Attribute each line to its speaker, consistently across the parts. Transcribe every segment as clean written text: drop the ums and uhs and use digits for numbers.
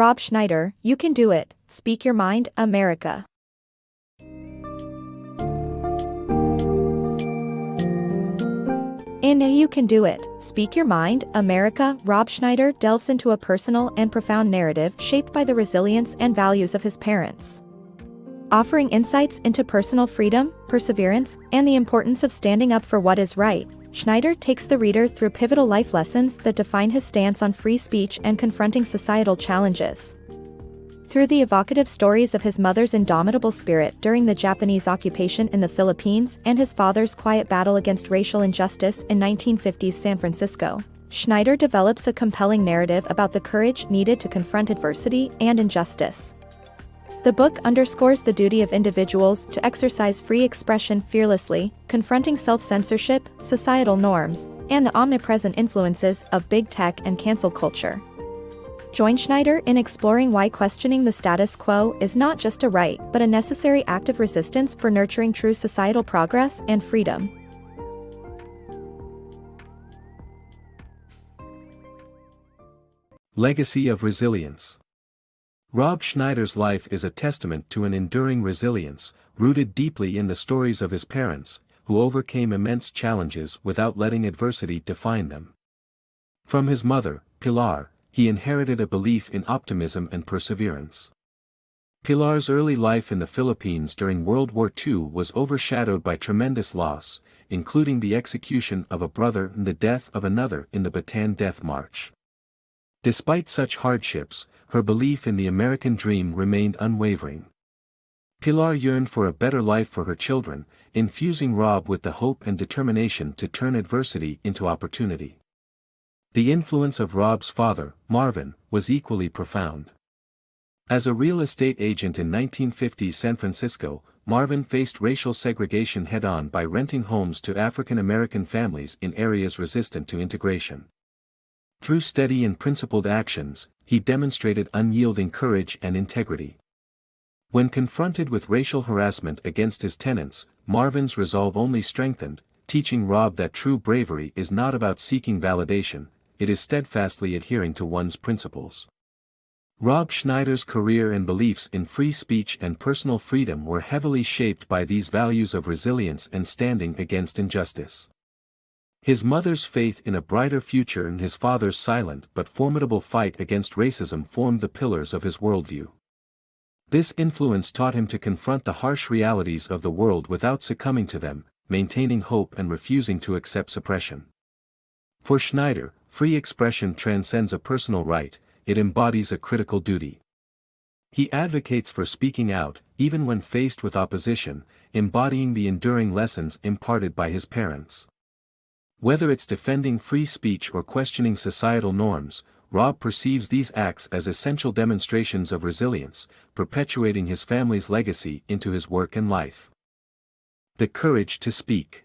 Speaker 1: Rob Schneider, You Can Do It, Speak Your Mind, America. In You Can Do It, Speak Your Mind, America, Rob Schneider delves into a personal and profound narrative shaped by the resilience and values of his parents. Offering insights into personal freedom, perseverance, and the importance of standing up for what is right, Schneider takes the reader through pivotal life lessons that define his stance on free speech and confronting societal challenges. Through the evocative stories of his mother's indomitable spirit during the Japanese occupation in the Philippines and his father's quiet battle against racial injustice in 1950s San Francisco, Schneider develops a compelling narrative about the courage needed to confront adversity and injustice. The book underscores the duty of individuals to exercise free expression fearlessly, confronting self-censorship, societal norms, and the omnipresent influences of big tech and cancel culture. Join Schneider in exploring why questioning the status quo is not just a right but a necessary act of resistance for nurturing true societal progress and freedom.
Speaker 2: Legacy of Resilience. Rob Schneider's life is a testament to an enduring resilience, rooted deeply in the stories of his parents, who overcame immense challenges without letting adversity define them. From his mother, Pilar, he inherited a belief in optimism and perseverance. Pilar's early life in the Philippines during World War II was overshadowed by tremendous loss, including the execution of a brother and the death of another in the Bataan Death March. Despite such hardships, her belief in the American dream remained unwavering. Pilar yearned for a better life for her children, infusing Rob with the hope and determination to turn adversity into opportunity. The influence of Rob's father, Marvin, was equally profound. As a real estate agent in 1950s San Francisco, Marvin faced racial segregation head-on by renting homes to African American families in areas resistant to integration. Through steady and principled actions, he demonstrated unyielding courage and integrity. When confronted with racial harassment against his tenants, Marvin's resolve only strengthened, teaching Rob that true bravery is not about seeking validation, it is steadfastly adhering to one's principles. Rob Schneider's career and beliefs in free speech and personal freedom were heavily shaped by these values of resilience and standing against injustice. His mother's faith in a brighter future and his father's silent but formidable fight against racism formed the pillars of his worldview. This influence taught him to confront the harsh realities of the world without succumbing to them, maintaining hope and refusing to accept suppression. For Schneider, free expression transcends a personal right, it embodies a critical duty. He advocates for speaking out, even when faced with opposition, embodying the enduring lessons imparted by his parents. Whether it's defending free speech or questioning societal norms, Rob perceives these acts as essential demonstrations of resilience, perpetuating his family's legacy into his work and life. The courage to speak.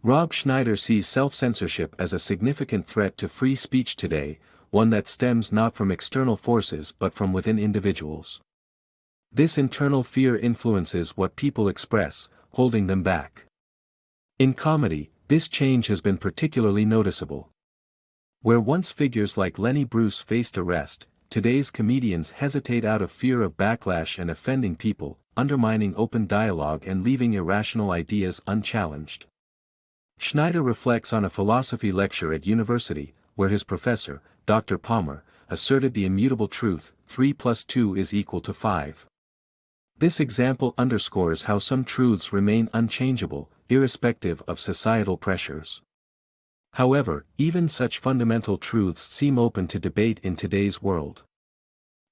Speaker 2: Rob Schneider sees self-censorship as a significant threat to free speech today, one that stems not from external forces but from within individuals. This internal fear influences what people express, holding them back. In comedy, this change has been particularly noticeable. Where once figures like Lenny Bruce faced arrest, today's comedians hesitate out of fear of backlash and offending people, undermining open dialogue and leaving irrational ideas unchallenged. Schneider reflects on a philosophy lecture at university, where his professor, Dr. Palmer, asserted the immutable truth, 3 + 2 = 5. This example underscores how some truths remain unchangeable, irrespective of societal pressures. However, even such fundamental truths seem open to debate in today's world.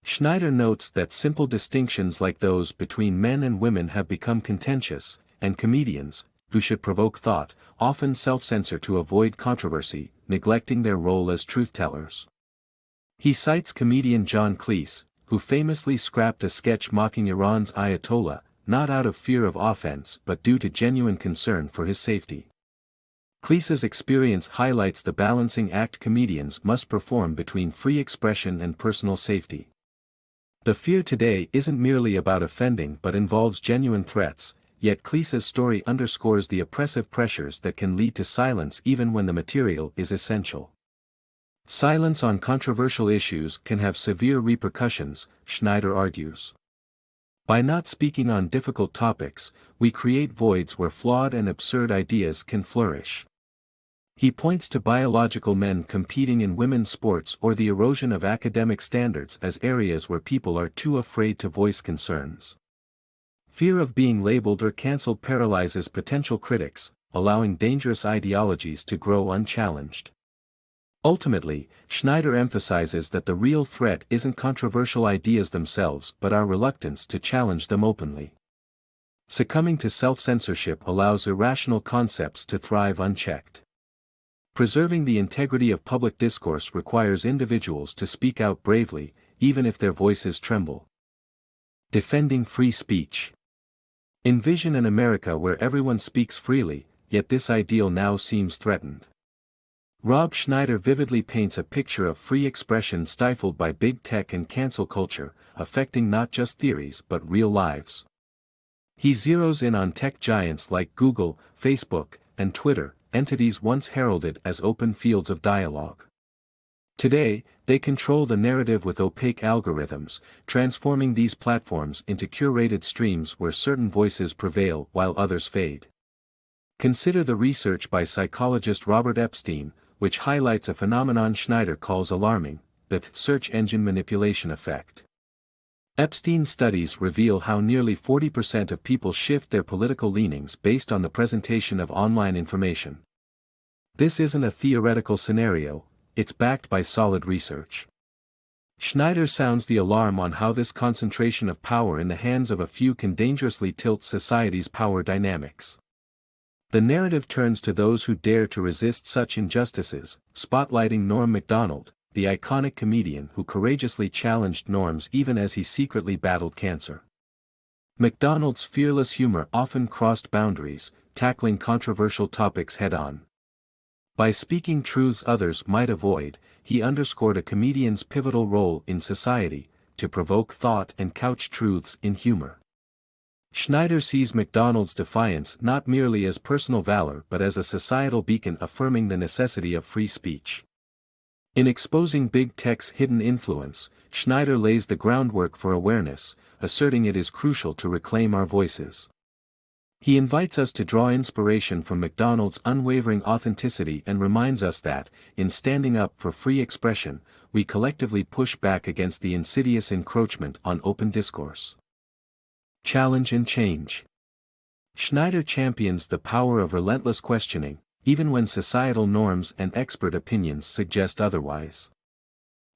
Speaker 2: Schneider notes that simple distinctions like those between men and women have become contentious, and comedians, who should provoke thought, often self-censor to avoid controversy, neglecting their role as truth-tellers. He cites comedian John Cleese, who famously scrapped a sketch mocking Iran's Ayatollah, not out of fear of offense but due to genuine concern for his safety. Cleese's experience highlights the balancing act comedians must perform between free expression and personal safety. The fear today isn't merely about offending but involves genuine threats, yet Cleese's story underscores the oppressive pressures that can lead to silence even when the material is essential. Silence on controversial issues can have severe repercussions, Schneider argues. By not speaking on difficult topics, we create voids where flawed and absurd ideas can flourish. He points to biological men competing in women's sports or the erosion of academic standards as areas where people are too afraid to voice concerns. Fear of being labeled or cancelled paralyzes potential critics, allowing dangerous ideologies to grow unchallenged. Ultimately, Schneider emphasizes that the real threat isn't controversial ideas themselves but our reluctance to challenge them openly. Succumbing to self-censorship allows irrational concepts to thrive unchecked. Preserving the integrity of public discourse requires individuals to speak out bravely, even if their voices tremble. Defending free speech. Envision an America where everyone speaks freely, yet this ideal now seems threatened. Rob Schneider vividly paints a picture of free expression stifled by big tech and cancel culture, affecting not just theories but real lives. He zeroes in on tech giants like Google, Facebook, and Twitter, entities once heralded as open fields of dialogue. Today, they control the narrative with opaque algorithms, transforming these platforms into curated streams where certain voices prevail while others fade. Consider the research by psychologist Robert Epstein, which highlights a phenomenon Schneider calls alarming, the search engine manipulation effect. Epstein's studies reveal how nearly 40% of people shift their political leanings based on the presentation of online information. This isn't a theoretical scenario, it's backed by solid research. Schneider sounds the alarm on how this concentration of power in the hands of a few can dangerously tilt society's power dynamics. The narrative turns to those who dare to resist such injustices, spotlighting Norm Macdonald, the iconic comedian who courageously challenged norms even as he secretly battled cancer. Macdonald's fearless humor often crossed boundaries, tackling controversial topics head-on. By speaking truths others might avoid, he underscored a comedian's pivotal role in society, to provoke thought and couch truths in humor. Schneider sees Macdonald's defiance not merely as personal valor but as a societal beacon affirming the necessity of free speech. In exposing big tech's hidden influence, Schneider lays the groundwork for awareness, asserting it is crucial to reclaim our voices. He invites us to draw inspiration from Macdonald's unwavering authenticity and reminds us that, in standing up for free expression, we collectively push back against the insidious encroachment on open discourse. Challenge and change. Schneider champions the power of relentless questioning, even when societal norms and expert opinions suggest otherwise.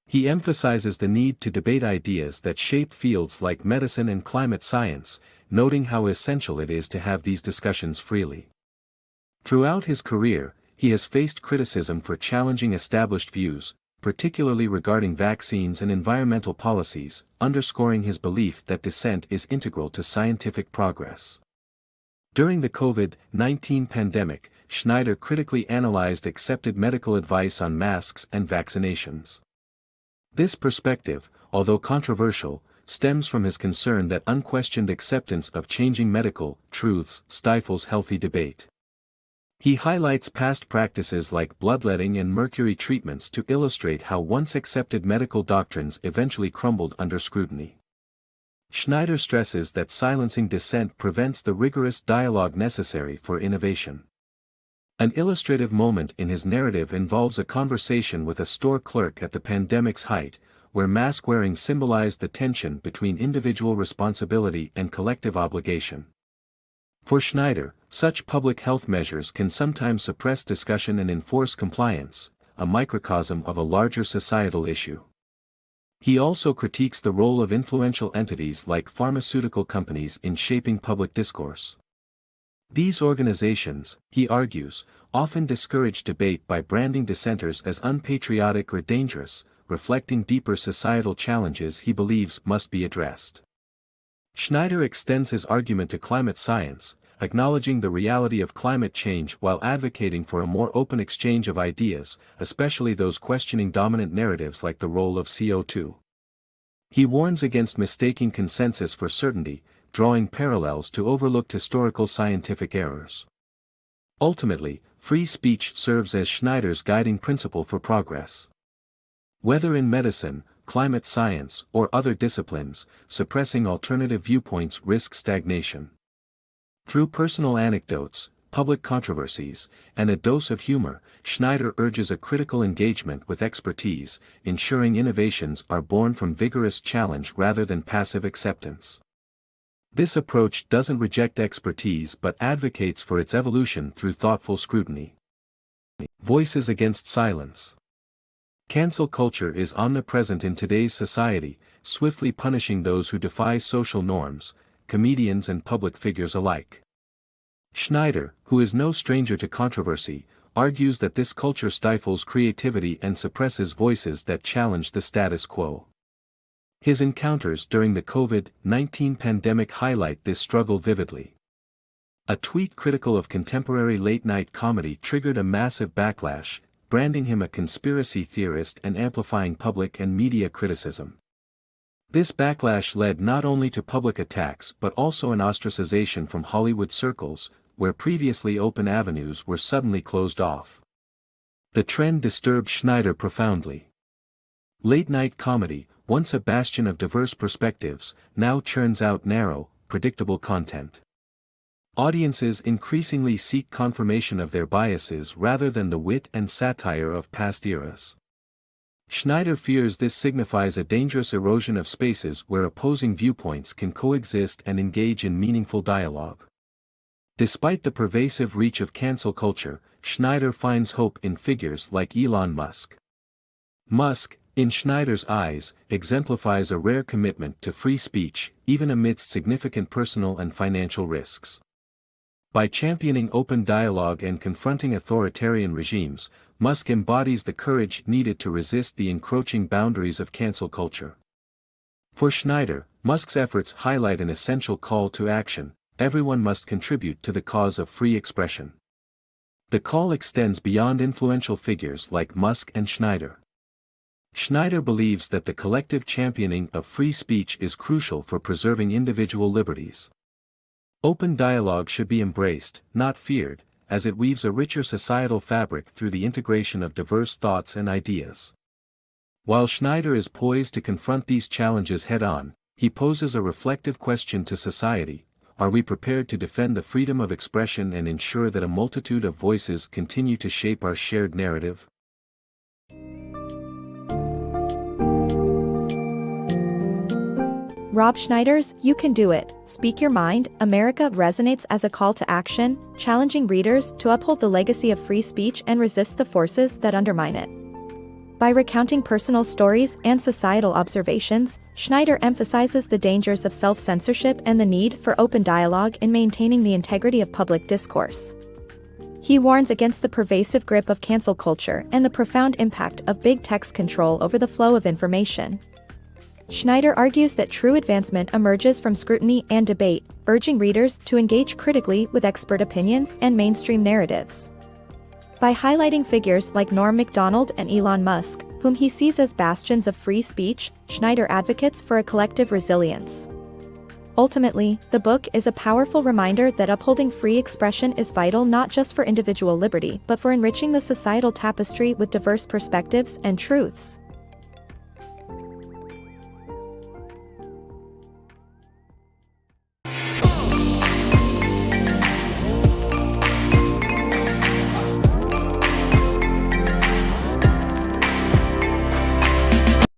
Speaker 2: He emphasizes the need to debate ideas that shape fields like medicine and climate science, noting how essential it is to have these discussions freely. Throughout his career, he has faced criticism for challenging established views, particularly regarding vaccines and environmental policies, underscoring his belief that dissent is integral to scientific progress. During the COVID-19 pandemic, Schneider critically analyzed accepted medical advice on masks and vaccinations. This perspective, although controversial, stems from his concern that unquestioned acceptance of changing medical truths stifles healthy debate. He highlights past practices like bloodletting and mercury treatments to illustrate how once accepted medical doctrines eventually crumbled under scrutiny. Schneider stresses that silencing dissent prevents the rigorous dialogue necessary for innovation. An illustrative moment in his narrative involves a conversation with a store clerk at the pandemic's height, where mask-wearing symbolized the tension between individual responsibility and collective obligation. For Schneider, such public health measures can sometimes suppress discussion and enforce compliance, a microcosm of a larger societal issue. He also critiques the role of influential entities like pharmaceutical companies in shaping public discourse. These organizations, he argues, often discourage debate by branding dissenters as unpatriotic or dangerous, reflecting deeper societal challenges he believes must be addressed. Schneider extends his argument to climate science, acknowledging the reality of climate change while advocating for a more open exchange of ideas, especially those questioning dominant narratives like the role of CO2. He warns against mistaking consensus for certainty, drawing parallels to overlooked historical scientific errors. Ultimately, free speech serves as Schneider's guiding principle for progress. Whether in medicine, climate science, or other disciplines, suppressing alternative viewpoints risks stagnation. Through personal anecdotes, public controversies, and a dose of humor, Schneider urges a critical engagement with expertise, ensuring innovations are born from vigorous challenge rather than passive acceptance. This approach doesn't reject expertise but advocates for its evolution through thoughtful scrutiny. Voices against silence. Cancel culture is omnipresent in today's society, swiftly punishing those who defy social norms, comedians and public figures alike. Schneider, who is no stranger to controversy, argues that this culture stifles creativity and suppresses voices that challenge the status quo. His encounters during the COVID-19 pandemic highlight this struggle vividly. A tweet critical of contemporary late-night comedy triggered a massive backlash, branding him a conspiracy theorist and amplifying public and media criticism. This backlash led not only to public attacks but also an ostracization from Hollywood circles, where previously open avenues were suddenly closed off. The trend disturbed Schneider profoundly. Late-night comedy, once a bastion of diverse perspectives, now churns out narrow, predictable content. Audiences increasingly seek confirmation of their biases rather than the wit and satire of past eras. Schneider fears this signifies a dangerous erosion of spaces where opposing viewpoints can coexist and engage in meaningful dialogue. Despite the pervasive reach of cancel culture, Schneider finds hope in figures like Elon Musk. Musk, in Schneider's eyes, exemplifies a rare commitment to free speech, even amidst significant personal and financial risks. By championing open dialogue and confronting authoritarian regimes, Musk embodies the courage needed to resist the encroaching boundaries of cancel culture. For Schneider, Musk's efforts highlight an essential call to action: everyone must contribute to the cause of free expression. The call extends beyond influential figures like Musk and Schneider. Schneider believes that the collective championing of free speech is crucial for preserving individual liberties. Open dialogue should be embraced, not feared, as it weaves a richer societal fabric through the integration of diverse thoughts and ideas. While Schneider is poised to confront these challenges head-on, he poses a reflective question to society: are we prepared to defend the freedom of expression and ensure that a multitude of voices continue to shape our shared narrative?
Speaker 1: Rob Schneider's "You Can Do It, Speak Your Mind, America" resonates as a call to action, challenging readers to uphold the legacy of free speech and resist the forces that undermine it. By recounting personal stories and societal observations, Schneider emphasizes the dangers of self-censorship and the need for open dialogue in maintaining the integrity of public discourse. He warns against the pervasive grip of cancel culture and the profound impact of big tech's control over the flow of information. Schneider argues that true advancement emerges from scrutiny and debate, urging readers to engage critically with expert opinions and mainstream narratives. By highlighting figures like Norm Macdonald and Elon Musk, whom he sees as bastions of free speech, Schneider advocates for a collective resilience. Ultimately, the book is a powerful reminder that upholding free expression is vital not just for individual liberty but for enriching the societal tapestry with diverse perspectives and truths.